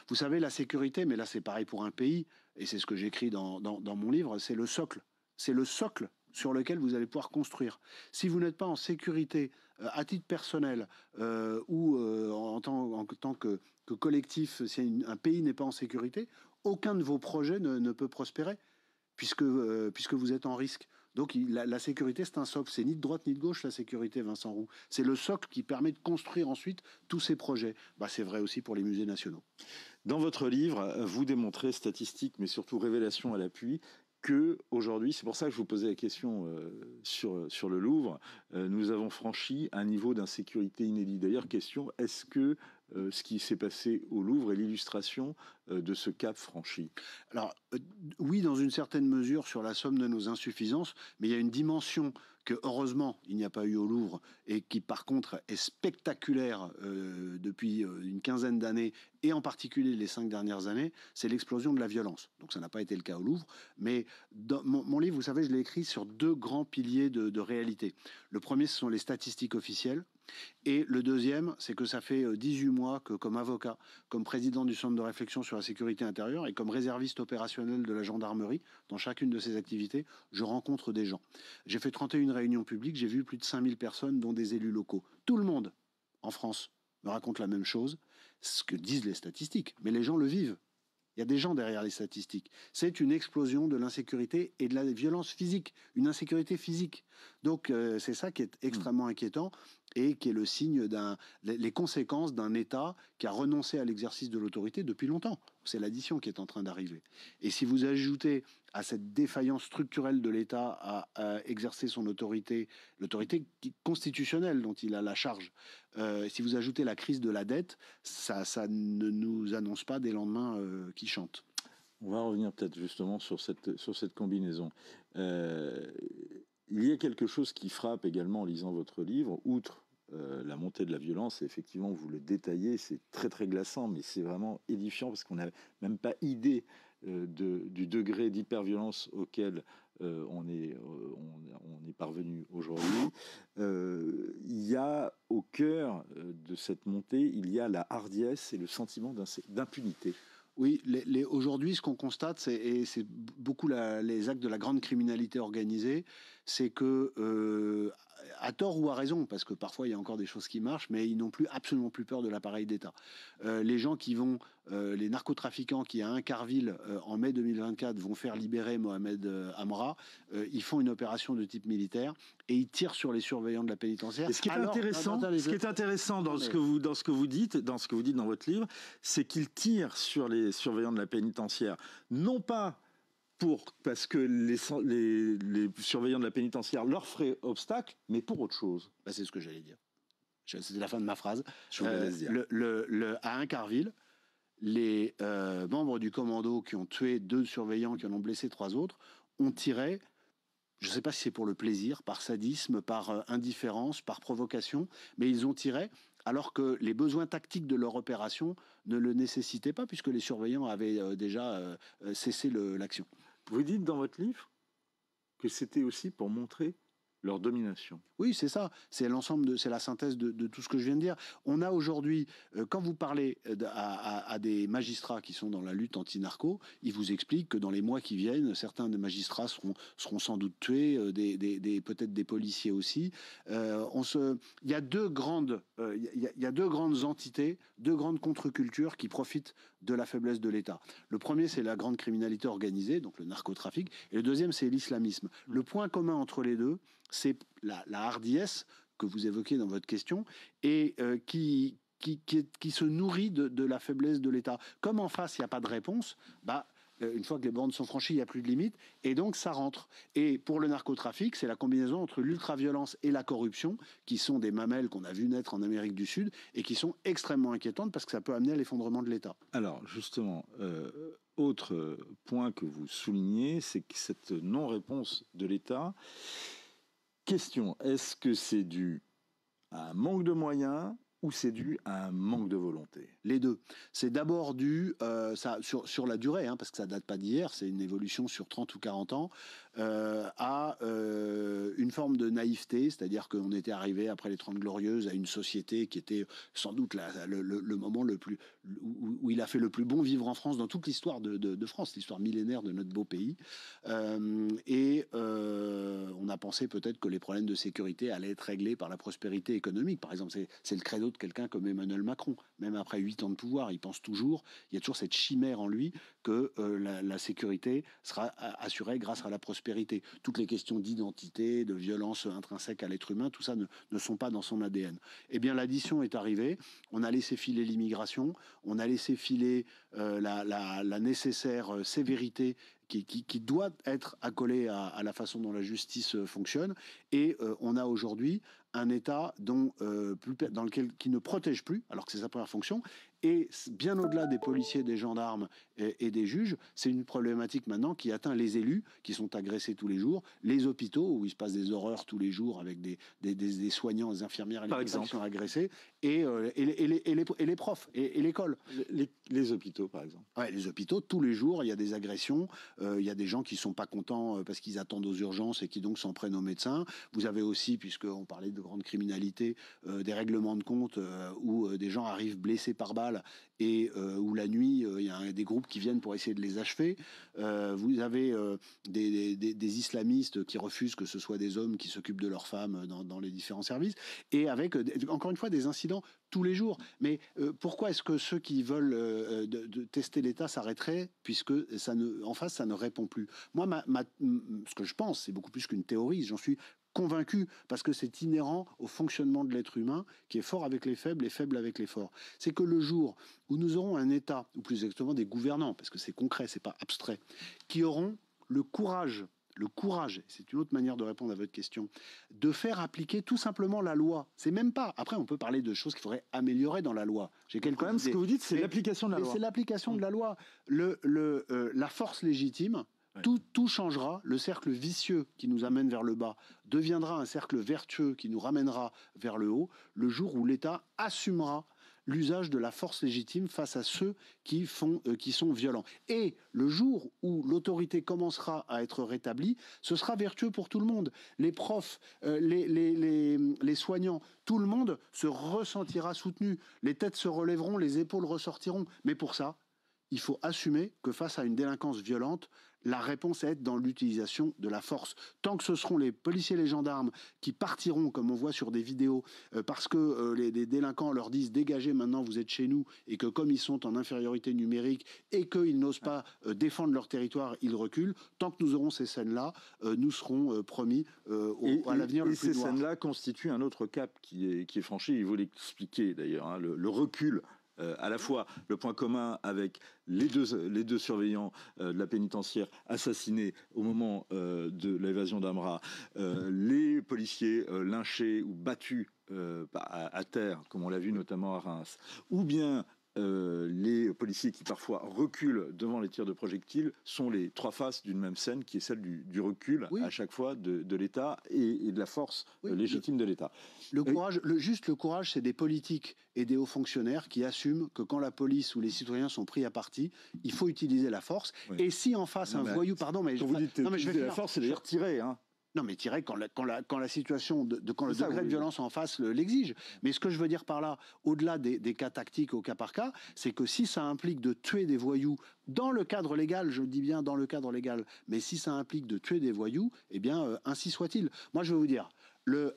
Vous savez, la sécurité, mais là c'est pareil pour un pays, et c'est ce que j'écris dans mon livre, c'est le socle. C'est le socle sur lequel vous allez pouvoir construire. Si vous n'êtes pas en sécurité à titre personnel ou en tant que collectif, si un pays n'est pas en sécurité, aucun de vos projets ne peut prospérer puisque vous êtes en risque. Donc la sécurité, c'est un socle. C'est ni de droite ni de gauche, la sécurité, Vincent Roux. C'est le socle qui permet de construire ensuite tous ces projets. Bah, c'est vrai aussi pour les musées nationaux. Dans votre livre, vous démontrez, statistiques, mais surtout révélations à l'appui, que aujourd'hui, c'est pour ça que je vous posais la question sur le Louvre, nous avons franchi un niveau d'insécurité inédit. D'ailleurs, question, est-ce que ce qui s'est passé au Louvre est l'illustration de ce cap franchi? Alors, oui, dans une certaine mesure, sur la somme de nos insuffisances, mais il y a une dimension que, heureusement, il n'y a pas eu au Louvre, et qui, par contre, est spectaculaire depuis une quinzaine d'années, et en particulier les 5 dernières années, c'est l'explosion de la violence. Donc, ça n'a pas été le cas au Louvre, mais dans mon livre, vous savez, je l'ai écrit sur 2 grands piliers de réalité. Le premier, ce sont les statistiques officielles. Et le deuxième, c'est que ça fait 18 mois que, comme avocat, comme président du Centre de réflexion sur la sécurité intérieure et comme réserviste opérationnel de la gendarmerie, dans chacune de ces activités, je rencontre des gens. J'ai fait 31 réunions publiques, j'ai vu plus de 5000 personnes, dont des élus locaux. Tout le monde, en France, me raconte la même chose, ce que disent les statistiques, mais les gens le vivent. Il y a des gens derrière les statistiques. C'est une explosion de l'insécurité et de la violence physique, une insécurité physique. Donc c'est ça qui est extrêmement inquiétant et qui est le signe les conséquences d'un État qui a renoncé à l'exercice de l'autorité depuis longtemps. C'est l'addition qui est en train d'arriver. Et si vous ajoutez à cette défaillance structurelle de l'État à exercer son autorité, l'autorité constitutionnelle dont il a la charge, si vous ajoutez la crise de la dette, ça ne nous annonce pas des lendemains qui chantent. On va revenir peut-être justement sur cette combinaison. Il y a quelque chose qui frappe également en lisant votre livre, outre la montée de la violence, et effectivement vous le détaillez, c'est très très glaçant, mais c'est vraiment édifiant parce qu'on n'a même pas idée du degré d'hyperviolence auquel on est parvenu aujourd'hui. Il y a au cœur de cette montée, il y a la hardiesse et le sentiment d'impunité. Oui, aujourd'hui, ce qu'on constate, et c'est beaucoup les actes de la grande criminalité organisée, c'est que, à tort ou à raison, parce que parfois il y a encore des choses qui marchent, mais ils n'ont absolument plus peur de l'appareil d'État. Les gens qui vont, les narcotrafiquants qui à Incarville, en mai 2024, vont faire libérer Mohamed Amra, ils font une opération de type militaire et ils tirent sur les surveillants de la pénitentiaire. Et ce qui est intéressant dans ce que vous dites dans votre livre, c'est qu'ils tirent sur les surveillants de la pénitentiaire, non pas parce que les surveillants de la pénitentiaire leur feraient obstacle, mais pour autre chose. Bah, c'est ce que j'allais dire. C'était la fin de ma phrase. Je vous laisse dire. À Incarville, les membres du commando qui ont tué 2 surveillants, qui en ont blessé 3 autres, ont tiré, je ne sais pas si c'est pour le plaisir, par sadisme, par indifférence, par provocation, mais ils ont tiré alors que les besoins tactiques de leur opération ne le nécessitaient pas, puisque les surveillants avaient déjà cessé l'action. Vous dites dans votre livre que c'était aussi pour montrer leur domination. Oui, c'est ça. C'est la synthèse de tout ce que je viens de dire. On a aujourd'hui, quand vous parlez à des magistrats qui sont dans la lutte anti-narco, ils vous expliquent que dans les mois qui viennent, certains des magistrats seront sans doute tués, peut-être des policiers aussi. Il y a deux grandes entités, 2 grandes contre-cultures qui profitent de la faiblesse de l'État. Le premier, c'est la grande criminalité organisée, donc le narcotrafic, et le deuxième, c'est l'islamisme. Le point commun entre les deux, c'est la hardiesse que vous évoquez dans votre question et qui se nourrit de la faiblesse de l'État. Comme en face, il n'y a pas de réponse, une fois que les bornes sont franchies, il n'y a plus de limite, et donc ça rentre. Et pour le narcotrafic, c'est la combinaison entre l'ultraviolence et la corruption, qui sont des mamelles qu'on a vu naître en Amérique du Sud, et qui sont extrêmement inquiétantes parce que ça peut amener à l'effondrement de l'État. Alors, justement, autre point que vous soulignez, c'est que cette non-réponse de l'État... Question, est-ce que c'est dû à un manque de moyens ou c'est dû à un manque de volonté? Les deux. C'est d'abord dû, sur la durée, hein, parce que ça date pas d'hier, c'est une évolution sur 30 ou 40 ans, à une forme de naïveté, c'est-à-dire qu'on était arrivé après les 30 Glorieuses à une société qui était sans doute le moment le plus, où il a fait le plus bon vivre en France dans toute l'histoire de France, l'histoire millénaire de notre beau pays. On a pensé peut-être que les problèmes de sécurité allaient être réglés par la prospérité économique. Par exemple, c'est le credo de quelqu'un comme Emmanuel Macron. Même après 8 ans de pouvoir, il pense toujours, il y a toujours cette chimère en lui que la sécurité sera assurée grâce à la prospérité. Toutes les questions d'identité, de violence intrinsèque à l'être humain, tout ça ne sont pas dans son ADN. Eh bien, l'addition est arrivée. On a laissé filer l'immigration, on a laissé filer la nécessaire sévérité qui doit être accolée à la façon dont la justice fonctionne. Et on a aujourd'hui un État qui ne protège plus, alors que c'est sa première fonction. Et bien au-delà des policiers, des gendarmes et des juges, c'est une problématique maintenant qui atteint les élus, qui sont agressés tous les jours, les hôpitaux, où il se passe des horreurs tous les jours avec des soignants, des infirmières et les qui sont agressés, et les profs, et l'école. Les hôpitaux, par exemple. Ouais, les hôpitaux, tous les jours, il y a des agressions, il y a des gens qui ne sont pas contents parce qu'ils attendent aux urgences et qui donc s'en prennent aux médecins. Vous avez aussi, puisqu'on parlait de grande criminalité, des règlements de compte où des gens arrivent blessés par balle et où la nuit, il y a des groupes qui viennent pour essayer de les achever. Vous avez des islamistes qui refusent que ce soit des hommes qui s'occupent de leurs femmes dans les différents services, et avec, encore une fois, des incidents tous les jours. Mais pourquoi est-ce que ceux qui veulent de tester l'État s'arrêteraient, puisque en face, ça ne répond plus? Moi, ce que je pense, c'est beaucoup plus qu'une théorie, j'en suis convaincu, parce que c'est inhérent au fonctionnement de l'être humain, qui est fort avec les faibles et faible avec les forts. C'est que le jour où nous aurons un État, ou plus exactement des gouvernants, parce que c'est concret, c'est pas abstrait, qui auront le courage, c'est une autre manière de répondre à votre question, de faire appliquer tout simplement la loi. C'est même pas. Après, on peut parler de choses qu'il faudrait améliorer dans la loi. J'ai quelques idées. Ce que vous dites, c'est l'application de la loi. C'est l'application de la loi. La force légitime. Ouais. Tout changera. Le cercle vicieux qui nous amène vers le bas deviendra un cercle vertueux qui nous ramènera vers le haut, le jour où l'État assumera l'usage de la force légitime face à ceux qui sont violents. Et le jour où l'autorité commencera à être rétablie, ce sera vertueux pour tout le monde. Les profs, les soignants, tout le monde se ressentira soutenu. Les têtes se relèveront, les épaules ressortiront. Mais pour ça, il faut assumer que face à une délinquance violente, la réponse est dans l'utilisation de la force. Tant que ce seront les policiers et les gendarmes qui partiront, comme on voit sur des vidéos, parce que les délinquants leur disent « dégagez maintenant, vous êtes chez nous », et que comme ils sont en infériorité numérique et qu'ils n'osent pas défendre leur territoire, ils reculent. Tant que nous aurons ces scènes-là, nous serons promis à l'avenir le plus noir. Et ces scènes-là constituent un autre cap qui est franchi. Il faut l'expliquer d'ailleurs, hein, le recul. À la fois le point commun avec les deux surveillants de la pénitentiaire assassinés au moment de l'évasion d'Amra, les policiers lynchés ou battus à terre, comme on l'a vu notamment à Reims, ou bien les policiers qui parfois reculent devant les tirs de projectiles, sont les trois faces d'une même scène qui est celle du recul à chaque fois de l'État et de la force légitime de l'État. Le courage, c'est des politiques et des hauts fonctionnaires qui assument que quand la police ou les citoyens sont pris à partie, il faut utiliser la force. Oui. Et si en face un voyou, pardon, mais quand vous dites utiliser la force, c'est d'ailleurs tirer, hein. Non, mais tirer quand la situation, quand le degré de violence en face l'exige. Mais ce que je veux dire par là, au-delà des cas tactiques au cas par cas, c'est que si ça implique de tuer des voyous dans le cadre légal, je dis bien dans le cadre légal, mais si ça implique de tuer des voyous, eh bien, ainsi soit-il. Moi, je vais vous dire,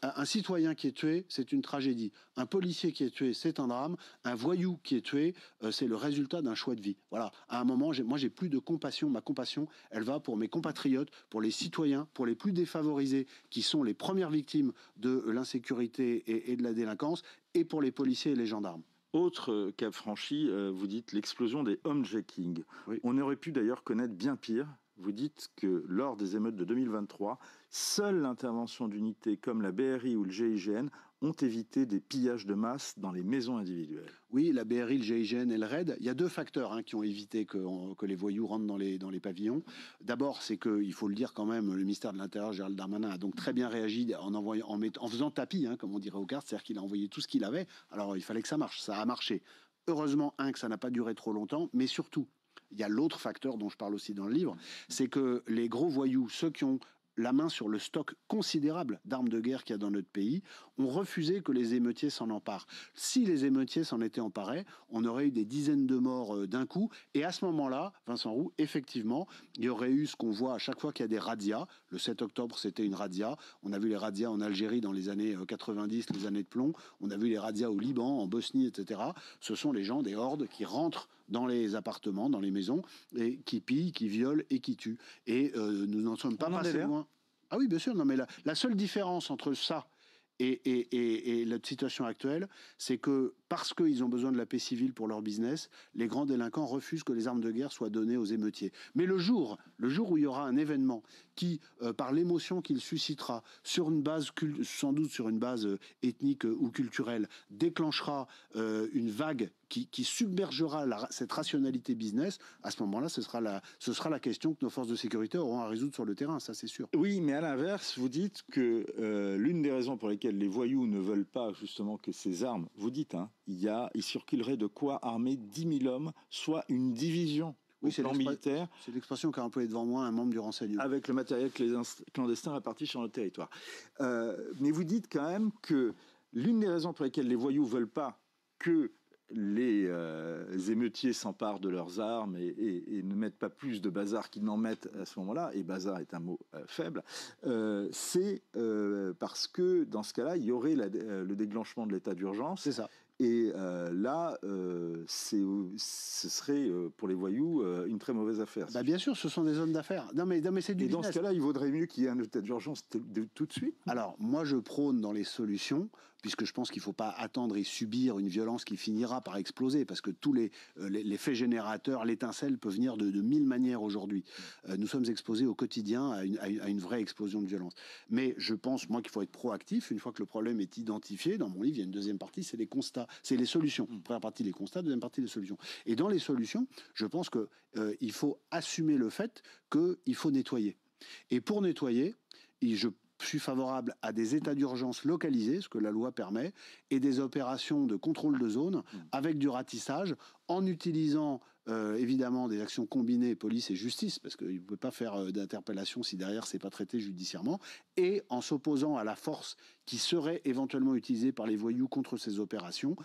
un citoyen qui est tué, c'est une tragédie. Un policier qui est tué, c'est un drame. Un voyou qui est tué, c'est le résultat d'un choix de vie. Voilà. À un moment, moi, j'ai plus de compassion. Ma compassion, elle va pour mes compatriotes, pour les citoyens, pour les plus défavorisés, qui sont les premières victimes de l'insécurité et de la délinquance, et pour les policiers et les gendarmes. Autre cap franchi, vous dites l'explosion des homejacking. Oui. On aurait pu d'ailleurs connaître bien pire. vous dites que lors des émeutes de 2023, seule l'intervention d'unités comme la BRI ou le GIGN ont évité des pillages de masse dans les maisons individuelles. Oui, la BRI, le GIGN et le RAID, il y a deux facteurs qui ont évité que les voyous rentrent dans les pavillons. D'abord, c'est qu'il faut le dire quand même, le ministère de l'Intérieur, Gérald Darmanin, a donc très bien réagi en faisant tapis, comme on dirait aux cartes, c'est-à-dire qu'il a envoyé tout ce qu'il avait. Alors, il fallait que ça marche, ça a marché. Heureusement, que ça n'a pas duré trop longtemps, mais surtout, il y a l'autre facteur dont je parle aussi dans le livre, c'est que les gros voyous, ceux qui ont la main sur le stock considérable d'armes de guerre qu'il y a dans notre pays, ont refusé que les émeutiers s'en emparent. Si les émeutiers s'en étaient emparés, on aurait eu des dizaines de morts d'un coup. Et à ce moment-là, Vincent Roux, effectivement, il y aurait eu ce qu'on voit à chaque fois qu'il y a des razzias. Le 7 octobre, c'était une razzia. On a vu les razzias en Algérie dans les années 90, les années de plomb. On a vu les razzias au Liban, en Bosnie, etc. Ce sont les gens, des hordes, qui rentrent dans les appartements, dans les maisons, et qui pillent, qui violent et qui tuent. Et nous n'en sommes pas passés loin. Ah oui, bien sûr. Non, mais la seule différence entre ça et la situation actuelle, c'est que parce qu'ils ont besoin de la paix civile pour leur business, les grands délinquants refusent que les armes de guerre soient données aux émeutiers. Mais le jour où il y aura un événement qui, par l'émotion qu'il suscitera, sur une base, sans doute sur une base ethnique ou culturelle, déclenchera une vague qui submergera cette rationalité business, à ce moment-là, ce sera la question que nos forces de sécurité auront à résoudre sur le terrain, ça c'est sûr. Oui, mais à l'inverse, vous dites que l'une des raisons pour lesquelles les voyous ne veulent pas justement que ces armes, vous dites, il circulerait de quoi armer 10 000 hommes, soit une division. Oui, c'est militaire. C'est l'expression qu'a employé devant moi un membre du renseignement. Avec le matériel clandestin réparti sur le territoire. Mais vous dites quand même que l'une des raisons pour lesquelles les voyous ne veulent pas que les émeutiers s'emparent de leurs armes et ne mettent pas plus de bazar qu'ils n'en mettent à ce moment-là, et bazar est un mot faible, c'est parce que dans ce cas-là, il y aurait le déclenchement de l'état d'urgence. C'est ça. Et là, ce serait pour les voyous une très mauvaise affaire. Bah bien sûr, ce sont des hommes d'affaires. Non mais c'est du business. Et dans ce cas-là, il vaudrait mieux qu'il y ait un état d'urgence tout de suite. Alors, moi, je prône dans les solutions, puisque je pense qu'il ne faut pas attendre et subir une violence qui finira par exploser, parce que tous les faits générateurs, l'étincelle peut venir de mille manières aujourd'hui. Nous sommes exposés au quotidien à une vraie explosion de violence. Mais je pense, moi, qu'il faut être proactif. Une fois que le problème est identifié, dans mon livre, il y a une deuxième partie, c'est les constats, c'est les solutions. Première partie, les constats, deuxième partie, les solutions. Et dans les solutions, je pense qu'il faut assumer le fait qu'il faut nettoyer. Et pour nettoyer, je suis favorable à des états d'urgence localisés, ce que la loi permet, et des opérations de contrôle de zone avec du ratissage, en utilisant évidemment des actions combinées police et justice, parce qu'il ne peut pas faire d'interpellation si derrière c'est pas traité judiciairement, et en s'opposant à la force qui serait éventuellement utilisée par les voyous contre ces opérations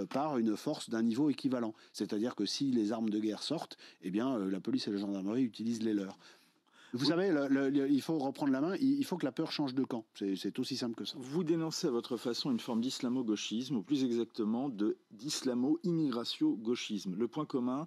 par une force d'un niveau équivalent. C'est-à-dire que si les armes de guerre sortent, eh bien la police et la gendarmerie utilisent les leurs. Vous savez, il faut reprendre la main, il faut que la peur change de camp. C'est aussi simple que ça. Vous dénoncez à votre façon une forme d'islamo-gauchisme, ou plus exactement d'islamo-immigratio-gauchisme. Le point commun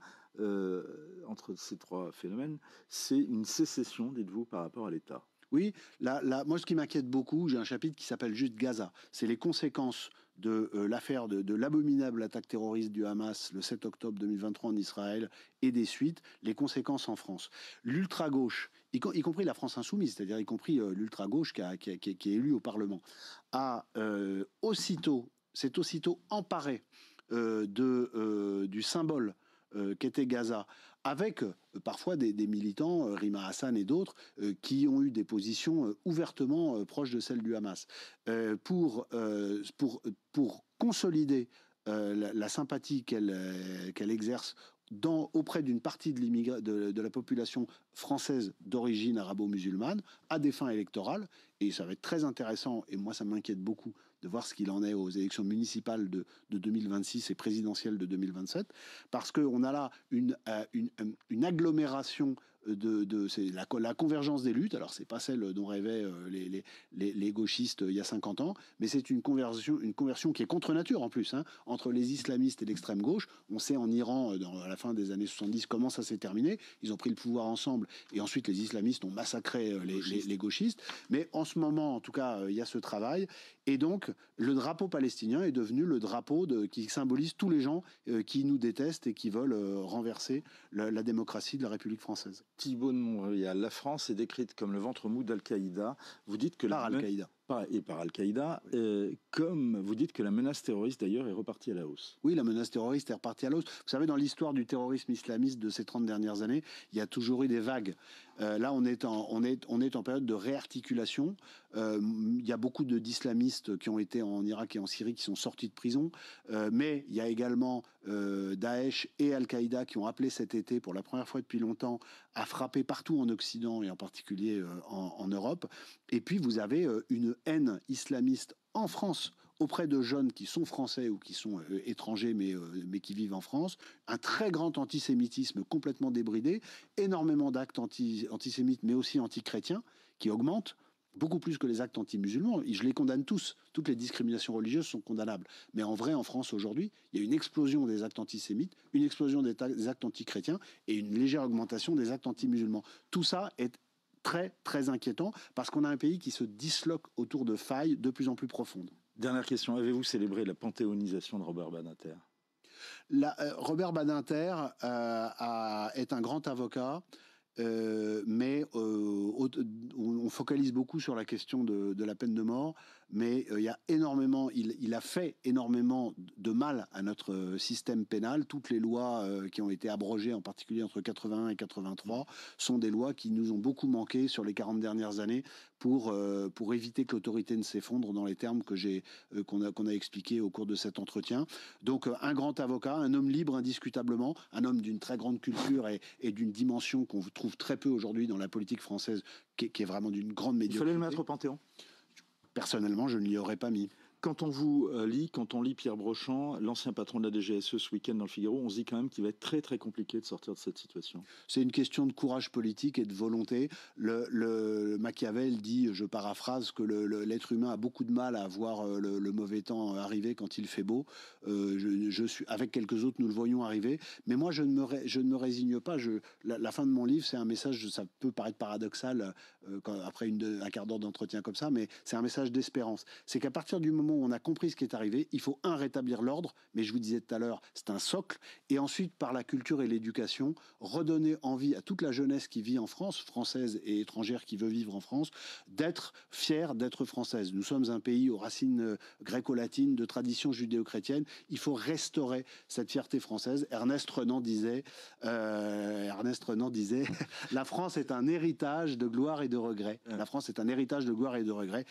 entre ces trois phénomènes, c'est une sécession, dites-vous, par rapport à l'État. Oui, moi ce qui m'inquiète beaucoup, j'ai un chapitre qui s'appelle juste Gaza. C'est les conséquences de l'affaire de l'abominable attaque terroriste du Hamas le 7 octobre 2023 en Israël et des suites, les conséquences en France. L'ultra-gauche, y compris la France insoumise, c'est-à-dire y compris l'ultra-gauche qui est élue au Parlement, s'est aussitôt emparé du symbole qu'était Gaza, avec parfois des militants, Rima Hassan et d'autres, qui ont eu des positions ouvertement proches de celles du Hamas, pour consolider la sympathie qu'elle exerce auprès d'une partie de la population française d'origine arabo-musulmane à des fins électorales. Et ça va être très intéressant, et moi ça m'inquiète beaucoup, de voir ce qu'il en est aux élections municipales de 2026 et présidentielles de 2027, parce qu'on a là une agglomération c'est la convergence des luttes. Alors c'est pas celle dont rêvaient les gauchistes il y a 50 ans, mais c'est une conversion qui est contre nature en plus, entre les islamistes et l'extrême gauche. On sait en Iran, à la fin des années 70, comment ça s'est terminé. Ils ont pris le pouvoir ensemble, et ensuite les islamistes ont massacré les gauchistes. Mais en ce moment, en tout cas, il y a ce travail, Et donc, le drapeau palestinien est devenu le drapeau qui symbolise tous les gens qui nous détestent et qui veulent renverser la démocratie de la République française. Thibaut de Montbrial, la France est décrite comme le ventre mou d'Al-Qaïda. Vous dites que Par Al-Qaïda. Par Al-Qaïda, comme vous dites que la menace terroriste d'ailleurs est repartie à la hausse. Oui, la menace terroriste est repartie à la hausse. Vous savez, dans l'histoire du terrorisme islamiste de ces 30 dernières années, il y a toujours eu des vagues. Là, on est en période de réarticulation. Il y a beaucoup d'islamistes qui ont été en Irak et en Syrie qui sont sortis de prison. Mais il y a également Daesh et Al-Qaïda qui ont appelé cet été, pour la première fois depuis longtemps, à frapper partout en Occident et en particulier en Europe. Et puis, vous avez une haine islamiste en France auprès de jeunes qui sont français ou qui sont étrangers mais qui vivent en France, un très grand antisémitisme complètement débridé, énormément d'actes antisémites mais aussi antichrétiens qui augmentent, beaucoup plus que les actes anti-musulmans. Je les condamne tous. Toutes les discriminations religieuses sont condamnables. Mais en vrai, en France aujourd'hui, il y a une explosion des actes antisémites, une explosion des actes antichrétiens et une légère augmentation des actes anti-musulmans. Tout ça est très, très inquiétant parce qu'on a un pays qui se disloque autour de failles de plus en plus profondes. Dernière question, avez-vous célébré la panthéonisation de Robert Badinter ? Robert Badinter est un grand avocat, mais on focalise beaucoup sur la question de la peine de mort, mais il a fait énormément de mal à notre système pénal. Toutes les lois qui ont été abrogées, en particulier entre 81 et 83, sont des lois qui nous ont beaucoup manqué sur les 40 dernières années pour éviter que l'autorité ne s'effondre dans les termes qu'on a expliqués au cours de cet entretien. Donc un grand avocat, un homme libre indiscutablement, un homme d'une très grande culture et d'une dimension qu'on trouve très peu aujourd'hui dans la politique française, qui est vraiment d'une grande médiocrité. Il fallait le mettre au Panthéon ? Personnellement, je ne l'y aurais pas mis. Quand on lit Pierre Brochand, l'ancien patron de la DGSE ce week-end dans le Figaro, on se dit quand même qu'il va être très très compliqué de sortir de cette situation. C'est une question de courage politique et de volonté. Le Machiavel dit, je paraphrase, que l'être humain a beaucoup de mal à voir le mauvais temps arriver quand il fait beau. Avec quelques autres, nous le voyons arriver. Mais moi, je ne me résigne pas. La fin de mon livre, c'est un message, ça peut paraître paradoxal après un quart d'heure d'entretien comme ça, mais c'est un message d'espérance. C'est qu'à partir du moment où on a compris ce qui est arrivé, il faut rétablir l'ordre, mais je vous disais tout à l'heure, c'est un socle, et ensuite par la culture et l'éducation, redonner envie à toute la jeunesse qui vit en France, française et étrangère qui veut vivre en France, d'être fière d'être française. Nous sommes un pays aux racines gréco-latines, de tradition judéo-chrétienne, il faut restaurer cette fierté française. Ernest Renan disait la France est un héritage de gloire et de regret. La France est un héritage de gloire et de regret.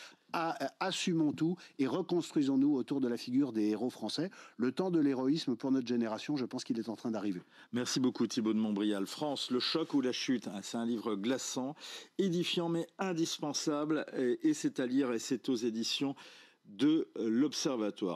Assumons tout et reconstruisons-nous autour de la figure des héros français. Le temps de l'héroïsme pour notre génération, je pense qu'il est en train d'arriver. Merci beaucoup Thibaut de Montbrial. France, le choc ou la chute, c'est un livre glaçant, édifiant mais indispensable et c'est à lire et c'est aux éditions de l'Observatoire.